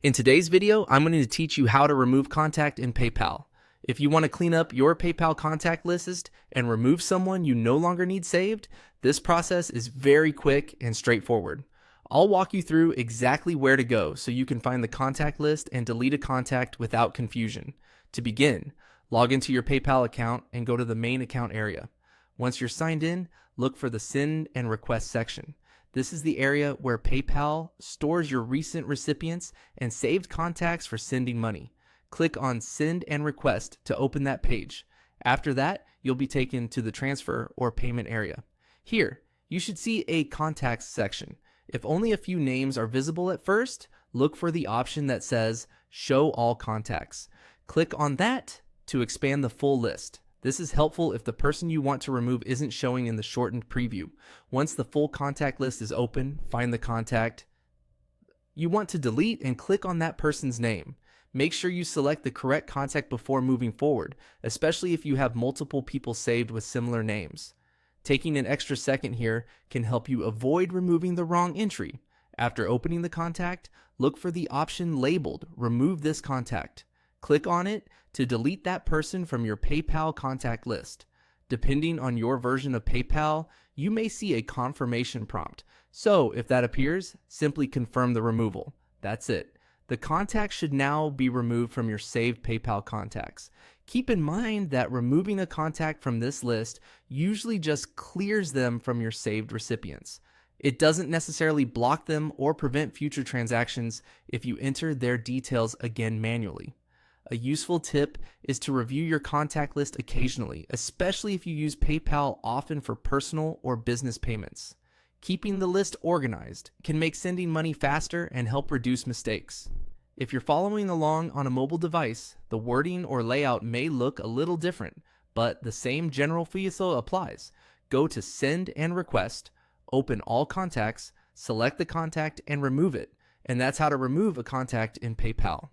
In today's video, I'm going to teach you how to remove contact in PayPal. If you want to clean up your PayPal contact list and remove someone you no longer need saved, this process is very quick and straightforward. I'll walk you through exactly where to go so you can find the contact list and delete a contact without confusion. To begin, log into your PayPal account and go to the main account area. Once you're signed in, look for the Send and Request section. This is the area where PayPal stores your recent recipients and saved contacts for sending money. Click on Send and Request to open that page. After that, you'll be taken to the transfer or payment area. Here, you should see a contacts section. If only a few names are visible at first, look for the option that says Show All Contacts. Click on that to expand the full list. This is helpful if the person you want to remove isn't showing in the shortened preview. Once the full contact list is open, find the contact you want to delete and click on that person's name. Make sure you select the correct contact before moving forward, especially if you have multiple people saved with similar names. Taking an extra second here can help you avoid removing the wrong entry. After opening the contact, look for the option labeled Remove this contact. Click on it to delete that person from your PayPal contact list. Depending on your version of PayPal, you may see a confirmation prompt. So if that appears, simply confirm the removal. That's it. The contact should now be removed from your saved PayPal contacts. Keep in mind that removing a contact from this list usually just clears them from your saved recipients. It doesn't necessarily block them or prevent future transactions if you enter their details again manually. A useful tip is to review your contact list occasionally, especially if you use PayPal often for personal or business payments. Keeping the list organized can make sending money faster and help reduce mistakes. If you're following along on a mobile device, the wording or layout may look a little different, but the same general feel applies. Go to Send and Request, open all contacts, select the contact and remove it, and that's how to remove a contact in PayPal.